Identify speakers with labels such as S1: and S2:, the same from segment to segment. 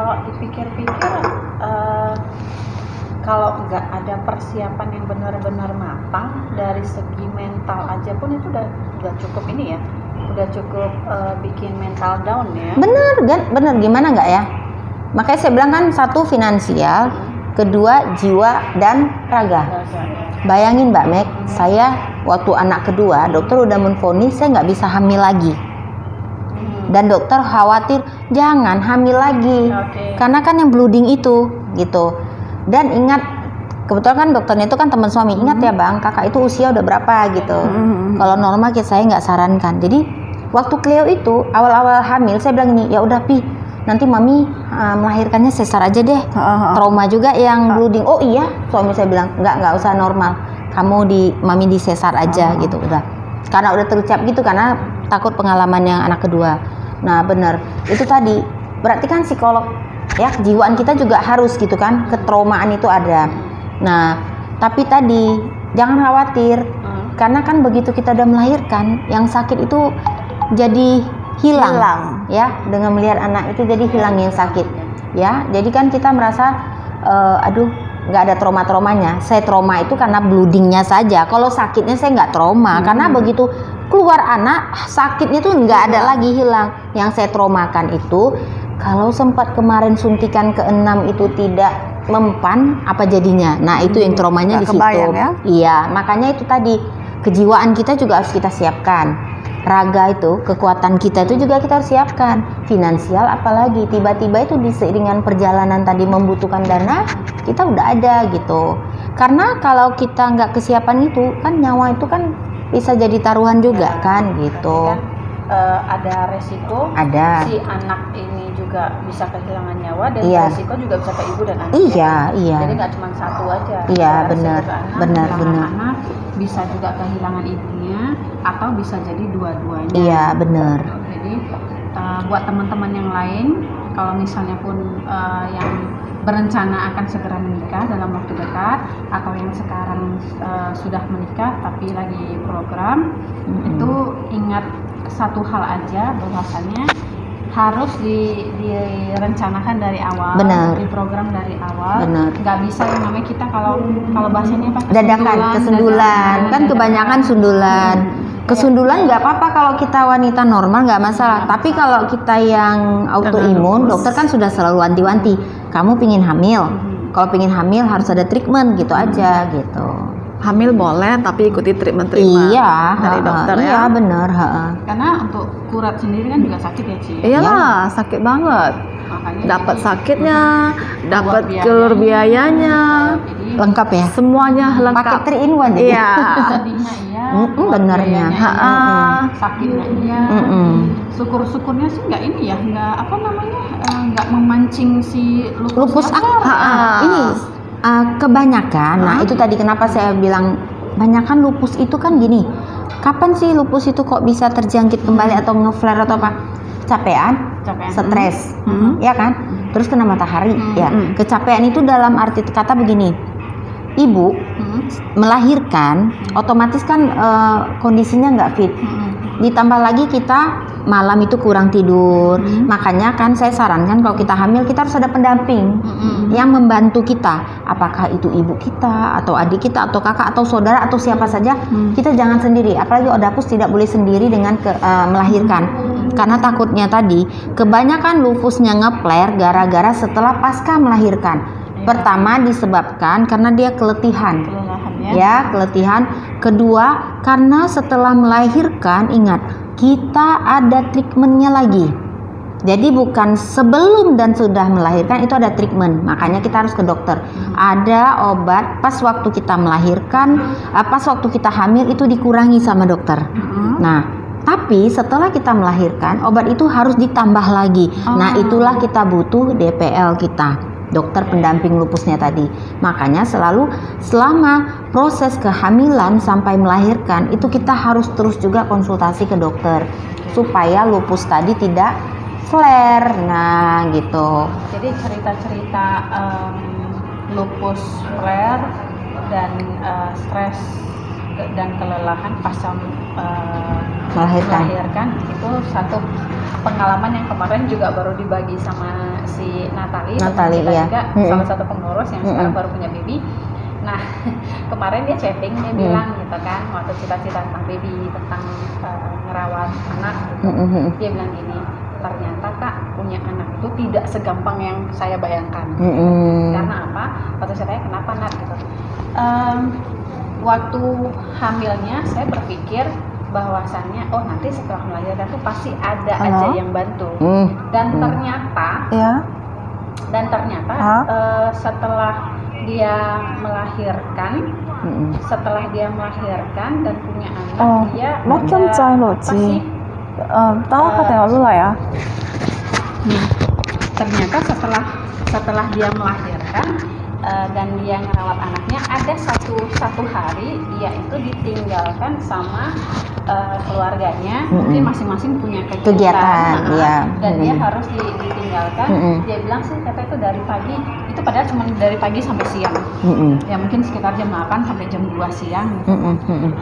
S1: kalau dipikir-pikir kalau nggak ada persiapan yang benar-benar matang dari segi mental aja pun itu udah cukup ini ya, udah cukup bikin mental down ya.
S2: Bener gimana nggak ya? Makanya saya bilang kan, satu finansial, kedua jiwa dan raga. Bayangin Mbak Meg, saya waktu anak kedua dokter udah menvonis saya nggak bisa hamil lagi. Dan dokter khawatir jangan hamil lagi, karena kan yang bleeding itu gitu. Dan ingat, kebetulan kan dokternya itu kan teman suami. Ingat ya Bang, kakak itu usia udah berapa gitu. Kalau normal saya nggak sarankan. Jadi waktu Cleo itu awal-awal hamil saya bilang gini, ya udah Pi, nanti mami melahirkannya sesar aja deh. Trauma juga yang bleeding. Oh iya, suami saya bilang nggak usah normal. Kamu mami di sesar aja gitu udah. Karena udah terucap gitu, karena takut pengalaman yang anak kedua. Nah benar, itu tadi berarti kan psikolog ya, kejiwaan kita juga harus gitu kan, ketraumaan itu ada. Nah tapi tadi jangan khawatir, karena kan begitu kita udah melahirkan, yang sakit itu jadi hilang ya, dengan melihat anak itu jadi hilang yang sakit ya. Jadi kan kita merasa aduh nggak ada trauma-traumanya. Saya trauma itu karena bleedingnya saja. Kalau sakitnya saya nggak trauma, karena begitu keluar anak sakitnya tuh nggak ada lagi, hilang. Yang saya traumakan itu kalau sempat kemarin suntikan ke-6 itu tidak mempan, apa jadinya? Nah itu yang traumanya di situ. Ya? Iya, makanya itu tadi kejiwaan kita juga harus kita siapkan. Raga itu, kekuatan kita itu juga kita harus siapkan. Finansial apalagi, tiba-tiba itu di seiringan perjalanan tadi membutuhkan dana, kita udah ada gitu. Karena kalau kita nggak kesiapan itu, kan nyawa itu kan bisa jadi taruhan juga kan gitu.
S1: Ada resiko, si anak ini juga bisa kehilangan nyawa, dan resiko juga bisa ke ibu dan anak.
S2: Iya.
S1: Jadi nggak cuma satu aja.
S2: Iya benar.
S1: Anak bisa juga kehilangan ibunya, atau bisa jadi dua-duanya.
S2: Iya benar.
S1: Jadi buat teman-teman yang lain, kalau misalnya pun yang berencana akan segera menikah dalam waktu dekat, atau yang sekarang sudah menikah tapi lagi program, itu ingat satu hal aja, bahwasannya harus direncanakan dari awal, di program dari awal. Nggak bisa yang namanya kita kalau bahasanya apa?
S2: Kesundulan. Kan kebanyakan sundulan. Kesundulan nggak apa-apa kalau kita wanita normal, nggak masalah. Tapi kalau kita yang autoimun, dokter kan sudah selalu wanti-wanti. Kamu pingin hamil, kalau pingin hamil harus ada treatment gitu aja gitu.
S3: Hamil boleh tapi ikuti treatment dari dokter ya.
S2: Iya benar.
S1: Karena untuk kurat sendiri kan juga sakit ya Ci.
S3: Iyalah, sakit banget. Dapat sakitnya, dapat keluar biayanya,
S2: lengkap ya.
S3: Semuanya lengkap.
S2: Pakai 3-in-1 jadi.
S3: Iya.
S1: Sedihnya iya.
S2: Benernya.
S1: Sakitnya iya. Syukur-syukurnya sih nggak ini ya, nggak apa namanya, nggak memancing si lupus
S2: Ini kebanyakan. Nah itu tadi kenapa saya bilang banyakan lupus itu kan gini. Kapan sih lupus itu kok bisa terjangkit kembali atau nge-flare atau apa? Capean, stres, ya kan? Terus kena matahari, ya. Kecapean itu dalam arti kata begini. Ibu melahirkan, otomatis kan kondisinya nggak fit. Ditambah lagi kita malam itu kurang tidur. Makanya kan saya sarankan kalau kita hamil kita harus ada pendamping yang membantu kita. Apakah itu ibu kita atau adik kita atau kakak atau saudara atau siapa saja. Kita jangan sendiri. Apalagi odapus tidak boleh sendiri dengan melahirkan. Karena takutnya tadi kebanyakan lupusnya nge-flare gara-gara setelah pasca melahirkan. Pertama disebabkan karena dia keletihan. Keletihan. Kedua karena setelah melahirkan, ingat kita ada treatmentnya lagi. Jadi bukan sebelum dan sudah melahirkan itu ada treatment. Makanya kita harus ke dokter. Ada obat pas waktu kita melahirkan, pas waktu kita hamil itu dikurangi sama dokter. Nah, tapi setelah kita melahirkan obat itu harus ditambah lagi. Nah, itulah kita butuh DPL kita. Dokter pendamping lupusnya tadi. Makanya selalu selama proses kehamilan sampai melahirkan itu kita harus terus juga konsultasi ke dokter supaya lupus tadi tidak flare. Nah gitu.
S1: Jadi cerita-cerita lupus flare dan stres dan kelelahan pasca melahirkan itu satu pengalaman yang kemarin juga baru dibagi sama si Natali teman kita
S2: iya.
S1: juga, salah satu pengurus yang sekarang baru punya baby. Nah, kemarin dia chatting, dia bilang gitu kan, waktu cita-cita tentang baby, tentang ngerawat anak gitu. Dia bilang gini, ternyata Kak, punya anak itu tidak segampang yang saya bayangkan. Karena apa? Waktu saya tanya kenapa Nat gitu. Waktu hamilnya saya berpikir bahwasannya nanti setelah melahirkan tuh pasti ada aja yang bantu. Dan ternyata setelah dia melahirkan dan punya anak, dia
S3: macam
S1: ada
S3: pasti tahu katanya lu lah ya.
S1: Ternyata setelah dia melahirkan dan dia ngerawat anaknya, ada satu hari dia itu ditinggalkan sama keluarganya. Mungkin masing-masing punya kegiatan dan dia harus ditinggalkan. Dia bilang sih kata itu dari pagi, itu padahal cuma dari pagi sampai siang, ya mungkin sekitar jam 8 sampai jam 2 siang gitu.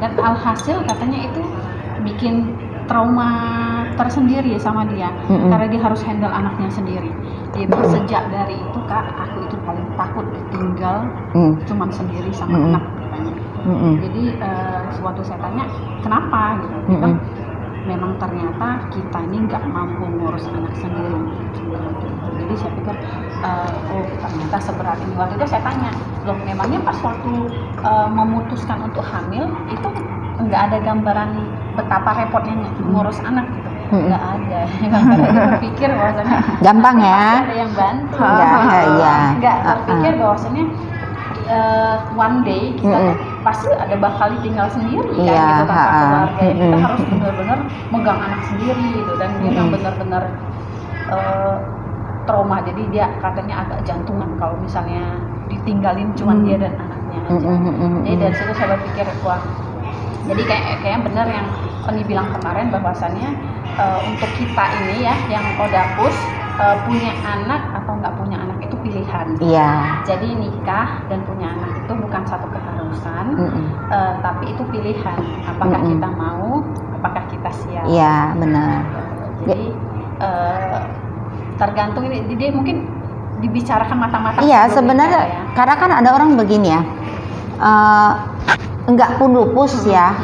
S1: Dan alhasil katanya itu bikin trauma tersendiri sama dia, karena dia harus handle anaknya sendiri. Dia bilang sejak dari itu Kak, aku itu paling takut ditinggal cuman sendiri sama anak katanya. Jadi suatu saya tanya kenapa gitu, dia bilang memang ternyata kita ini nggak mampu ngurus anak sendiri. Jadi saya pikir ternyata seberat ini. Waktu itu saya tanya, loh memangnya pas waktu memutuskan untuk hamil itu nggak ada gambaran betapa repotnya ngurus anak gitu? Nggak ada. Karena dia berpikir bahwasanya
S2: gampang ya,
S1: ada yang bantu. Nggak berpikir bahwasanya one day kita pasti ada bakal tinggal sendiri kan gitu tanpa keluarga. Kita harus benar-benar megang anak sendiri gitu, dan dia yang benar-benar trauma. Jadi dia katanya agak jantungan kalau misalnya ditinggalin cuma dia dan anaknya aja. Jadi dari situ saya berpikir, wah, jadi kayaknya benar yang Tony bilang kemarin bahwasannya untuk kita ini ya yang Kodapus punya anak atau nggak punya anak itu pilihan. Jadi nikah dan punya anak itu bukan satu keharusan, tapi itu pilihan. Apakah kita mau, apakah kita siap?
S2: Iya, benar.
S1: Jadi tergantung ini, dia mungkin dibicarakan matang-matang.
S2: Iya, sebenarnya ya. Karena kan ada orang begini ya, enggak pun lupus ya,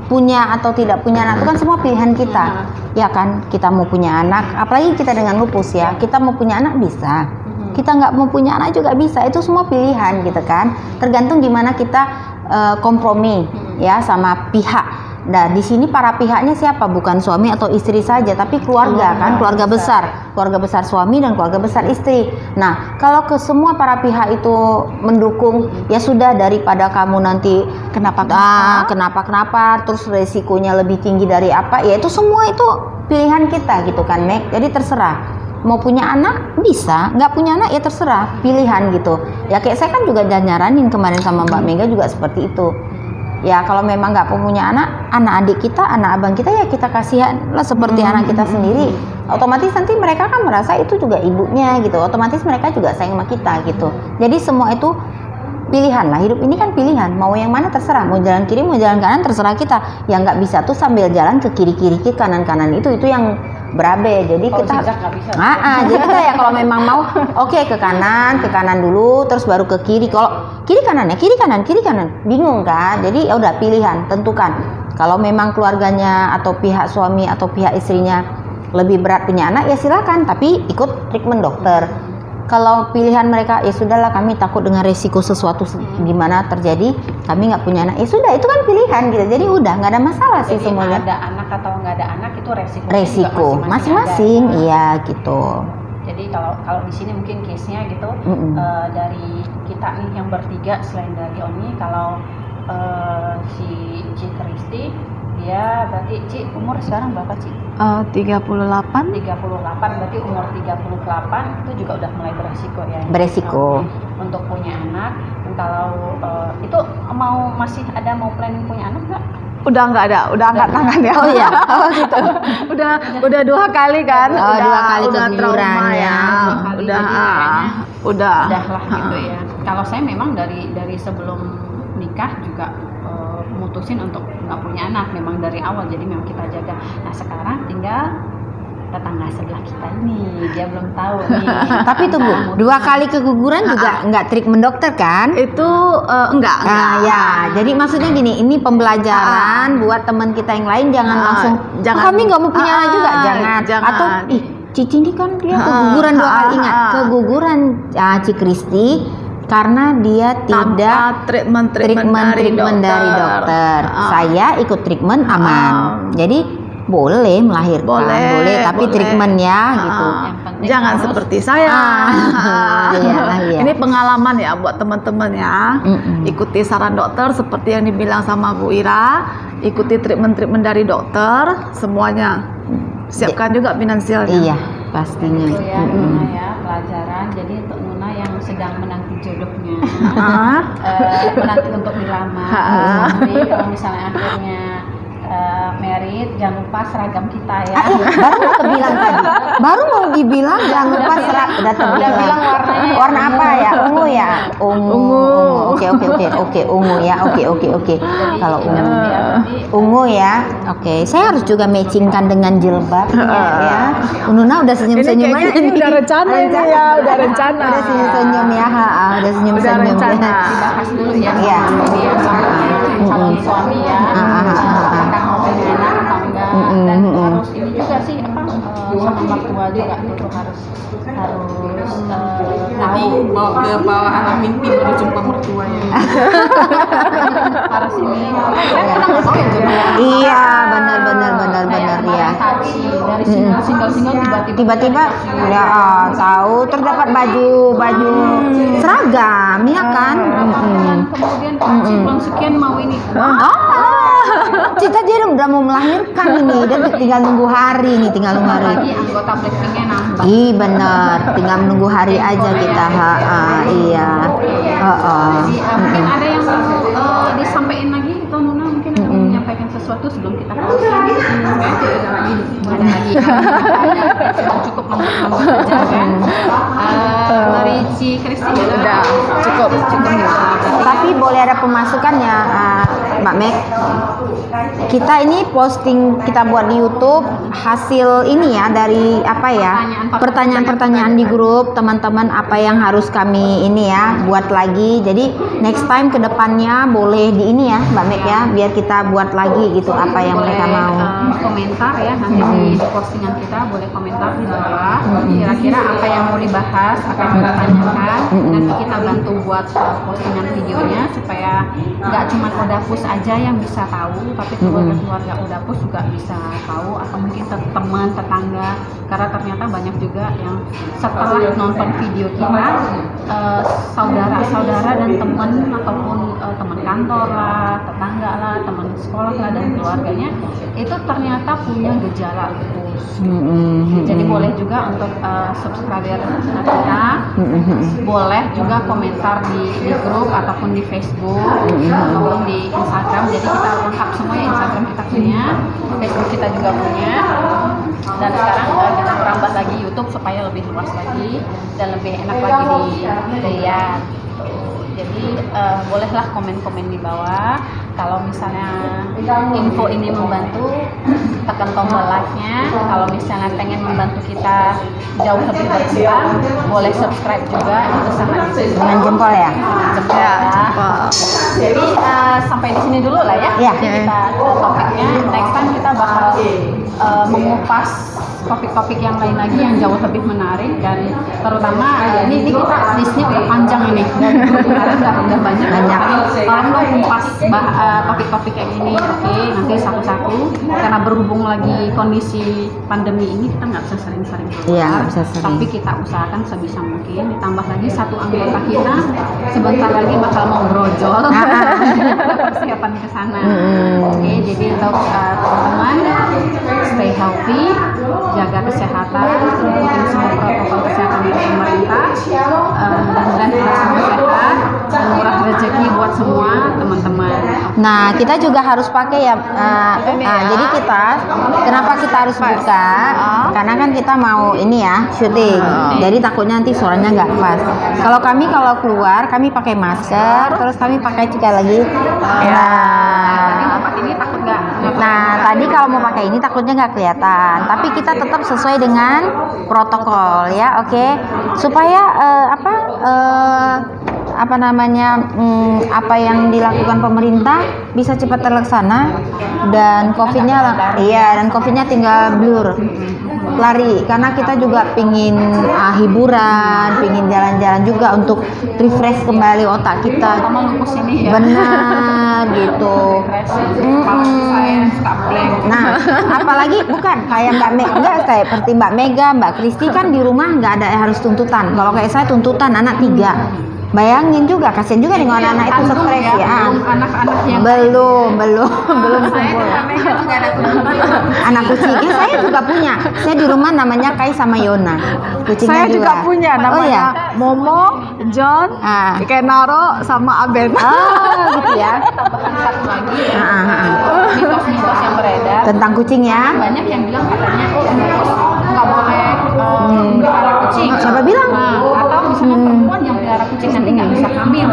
S2: punya atau tidak punya anak itu kan semua pilihan kita. Ya kan, kita mau punya anak, apalagi kita dengan lupus ya, kita mau punya anak bisa, kita nggak mau punya anak juga bisa, itu semua pilihan gitu kan. Tergantung gimana kita kompromi ya sama pihak. Nah, di sini para pihaknya siapa? Bukan suami atau istri saja, tapi keluarga kan, keluarga besar suami dan keluarga besar istri. Nah, kalau ke semua para pihak itu mendukung, ya sudah, daripada kamu nanti kenapa, terus resikonya lebih tinggi dari apa, ya itu semua itu pilihan kita gitu kan, Mek. Jadi terserah. Mau punya anak bisa, nggak punya anak ya terserah, pilihan gitu. Ya kayak saya kan juga nyaranin kemarin sama Mbak Mega juga seperti itu. Ya kalau memang nggak punya anak adik kita, anak abang kita, ya kita kasihan lah seperti anak kita sendiri. Otomatis nanti mereka kan merasa itu juga ibunya gitu. Otomatis mereka juga sayang sama kita gitu. Jadi semua itu pilihan lah. Hidup ini kan pilihan. Mau yang mana terserah. Mau jalan kiri, mau jalan kanan terserah kita. Yang nggak bisa tuh sambil jalan ke kiri ke kanan itu yang berabe. Jadi kita jadi kita ya kalau memang mau ke kanan dulu, terus baru ke kiri. Kalau kiri kanan bingung kan. Jadi ya udah pilihan, tentukan. Kalau memang keluarganya atau pihak suami atau pihak istrinya lebih berat punya anak, ya silakan, tapi ikut treatment dokter. Kalau pilihan mereka, ya sudahlah, kami takut dengan resiko sesuatu gimana terjadi, kami nggak punya anak, ya sudah, itu kan pilihan gitu. Jadi udah nggak ada masalah sih semuanya.
S1: Ada anak atau nggak ada anak itu
S2: resiko masing-masing, iya gitu.
S1: Jadi kalau di sini mungkin case-nya gitu, dari kita nih yang bertiga selain dari Oni, kalau si Ci Kristi, dia berarti Ci umur sekarang berapa Ci?
S3: 38.
S1: 38, berarti umur 38 itu juga udah mulai beresiko. Untuk punya anak. Dan kalau itu masih mau planning punya anak nggak?
S3: Udah nggak ada, udah angkat tangan ya.
S2: Oh iya, gitu.
S3: udah 2 kali kan.
S2: Dua kali
S3: udah trauma ya. Udah
S1: lah gitu ya. Kalau saya memang dari sebelum nikah juga mutusin untuk nggak punya anak memang dari awal, jadi memang kita jaga. Nah sekarang tinggal tetangga sebelah kita ini, dia belum tahu nih.
S2: Tapi tunggu, 2 kali keguguran juga nggak treatment dokter kan?
S3: Itu enggak.
S2: Ya, jadi maksudnya gini, ini pembelajaran buat teman kita yang lain, jangan langsung
S3: jangan.
S2: kami nggak mau punya juga, jangan. Atau Cici ini kan dia keguguran 2 kali, ingat keguguran Ci Kristi karena dia tidak
S3: treatment
S2: dari dokter. Saya ikut treatment aman. Jadi boleh melahirkan, boleh tapi treatmentnya gitu.
S3: Jangan seperti saya.
S2: Iya.
S3: Ini pengalaman ya buat teman-teman ya. Ikuti saran dokter seperti yang dibilang sama Bu Ira. Ikuti treatment dari dokter semuanya. Siapkan juga finansialnya.
S2: Iya, pastinya.
S1: Itu ya, Nuna ya, pelajaran. Jadi untuk Nuna yang sedang menanti jodohnya, menanti untuk dilamar. Jadi kalau misalnya akhirnya merit, jangan lupa seragam kita ya.
S2: Baru mau kebilang tadi. Baru mau dibilang jangan lupa seragam. Udah bilang warnanya. Warna apa ya? Ungu ya? Ungu. Oke, ungu ya. Oke. Kalau ungu ya. Oke, saya harus juga matchingkan dengan jilbab ya. Nuna udah senyum-senyum aja.
S3: Ini udah rencana ini ya, udah rencana.
S2: Udah senyum-senyum ya, udah senyum-senyum.
S1: Dibahas dulu ya. Iya. Calon suami ya. Mau punya anak atau enggak, dan harus ini juga sih sama mertua juga itu harus
S4: Jadi bawa anak mimpi baru jumpa mertua ya.
S1: harus ini.
S2: Iya, benar ya.
S1: Dari single
S2: Tiba-tiba ya tahu terdapat baju seragam ya kan.
S1: Kemudian bulan sekian mau ini.
S2: Cita dia udah mau melahirkan ini, dan tinggal nunggu hari.
S1: Lagi anggota Blackpinknya nambah.
S2: Benar, tinggal menunggu hari aja kita. Iya.
S1: Jadi mungkin ada yang mau disampaikan lagi, atau Nuna mungkin mau menyampaikan sesuatu sebelum kita closing. Ada lagi. Cukup lembut aja kan. Dari Ci Kristi
S3: Udah cukup.
S2: Tapi boleh ada pemasukannya, Mbak Meg. Kita ini posting kita buat di YouTube hasil ini ya dari apa ya, pertanyaan-pertanyaan di grup teman-teman, apa yang harus kami ini ya buat lagi. Jadi next time kedepannya boleh di ini ya Mbak Meg ya, biar kita buat lagi gitu apa yang mereka mau.
S1: Komentar ya nanti di postingan kita, boleh komentar di bawah kira-kira apa yang mau dibahas, apa yang mau ditanyakan. Nanti kita bantu buat postingan videonya supaya nggak cuma Odapus aja yang bisa tahu, tapi keluarga Odapus juga bisa tahu, atau mungkin teman tetangga, karena ternyata banyak juga yang setelah nonton video kita saudara-saudara dan teman ataupun teman kantor lah, tetangga lah, teman sekolah lah, dan keluarganya itu ternyata punya gejala lupus. Jadi boleh juga untuk subscriber kita, boleh juga komentar di grup ataupun di Facebook ataupun di Instagram. Jadi kita lengkap semua ya, Instagram kita punya, Facebook kita juga punya, dan sekarang kita merambah lagi YouTube supaya lebih luas lagi dan lebih enak lagi dilihat. Jadi bolehlah komen-komen di bawah. Kalau misalnya info ini membantu, tekan tombol like-nya. Kalau misalnya pengen membantu kita jauh lebih berkembang, boleh subscribe juga, itu sangat bisa.
S2: Dengan jempol ya.
S1: Jempol. Jadi sampai di sini dulu lah ya. Jadi kita topiknya next time kita bakal mengupas topik-topik yang lain lagi yang jauh lebih menarik, dan terutama ini kita listnya udah panjang ini, udah banyak. Tolong dong kupas topik-topik yang ini. Oke, nanti satu-satu, karena berhubung lagi kondisi pandemi ini kita nggak bisa sering-sering keluar, tapi kita usahakan sebisa mungkin. Ditambah lagi satu anggota kita sebentar lagi bakal mau brojol, persiapan ke sana. Oke, jadi untuk teman-teman stay healthy, jaga kesehatan, ikutin semua protokol kesehatan dari pemerintah. Mudah-mudahan kita semua sehat dan murah rezeki buat semua teman-teman.
S2: Nah, kita juga harus pakai ya. Jadi kita, kenapa kita harus buka? Karena kan kita mau ini ya syuting. Jadi takutnya nanti suaranya nggak pas. Kalau keluar, kami pakai masker, terus kami pakai juga lagi.
S1: Ini takut nggak
S2: Nah, tadi kalau mau pakai ini takutnya nggak kelihatan, tapi kita tetap sesuai dengan protokol ya, oke? Supaya apa namanya apa yang dilakukan pemerintah bisa cepat terlaksana dan COVID-nya tinggal blur lari, karena kita juga pingin hiburan, pingin jalan-jalan juga untuk refresh kembali otak kita.
S1: Sama lupus ini ya.
S2: Benar gitu.
S1: Kalau saya suka blank.
S2: Nah, apalagi bukan kayak Mbak Mega, enggak kayak seperti Mbak Mega, Mbak Kristi kan di rumah nggak ada yang harus tuntutan. Kalau kayak saya tuntutan anak 3. Bayangin juga, kasihan juga dengan anak-anak itu stres ya.
S1: Anak-anak yang
S2: Belum
S1: saya
S2: kumpul.
S1: dengan Mega juga ada tuntutan.
S2: Anak kucingnya saya juga punya. Saya di rumah namanya Kai sama Yona. Kucingnya
S3: Saya juga punya namanya
S2: Oh ya.
S3: Momo, John, Kenaro, sama Aben.
S2: Oh, gitu ya.
S1: Tambahan satu lagi ya.
S2: Mitos-mitos
S1: yang beredar
S2: tentang kucing ya.
S1: banyak yang bilang katanya nggak boleh melihara kucing.
S2: Siapa bilang?
S1: Nah, atau misalnya perempuan yang melihara kucing nanti nggak bisa hamil.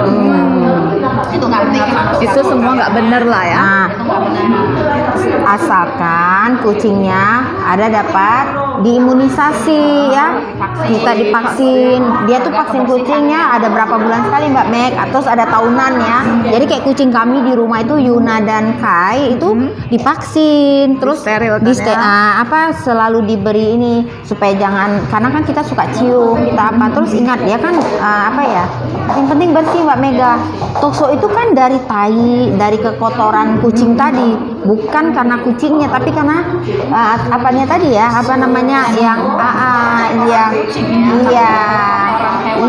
S1: Itu nggak benar sama sekali.
S3: Itu semua nggak bener lah ya.
S2: Nah,
S1: Itu nggak benar.
S2: asalkan kucingnya ada dapat diimunisasi ya, kita divaksin. Dia tuh vaksin kucingnya ada berapa bulan sekali Mbak Meg, atau ada tahunan ya. Jadi kayak kucing kami di rumah itu Yuna dan Kai itu divaksin, terus
S3: Disterilkan ya.
S2: selalu diberi ini supaya jangan, karena kan kita suka cium, kita terus ingat ya kan yang penting bersih Mbak Mega. Tokso itu kan dari tai, dari kekotoran kucing tadi, bukan karena kucingnya tapi karena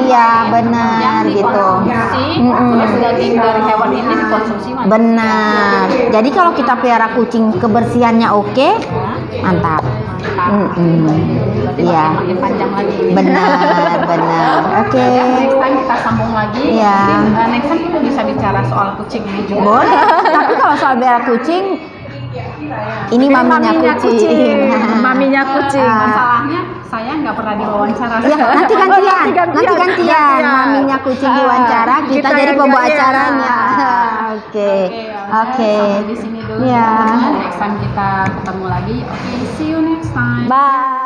S2: iya benar gitu.
S1: Terus daging dari hewan ini dikonsumsi mana?
S2: Benar. Jadi kalau kita pelihara kucing kebersihannya oke, mantap. Iya.
S1: Makin panjang lagi.
S2: Benar. Oke.
S1: Next time kita sambung lagi.
S2: Iya.
S1: Mungkin, next time kita bisa bicara soal kucing ini juga.
S2: Boleh. Tapi kalau soal pelihara kucing, ini maminya kucing.
S3: Maminya kucing.
S1: Masalahnya saya nggak pernah diwawancara.
S2: Ya, nanti gantian. Maminya kucing diwawancara, kita jadi pembawa acaranya. Oke.
S1: Sampai di sini dulu.
S2: Ya.
S1: Next time kita ketemu lagi. Oke, see you next time.
S2: Bye.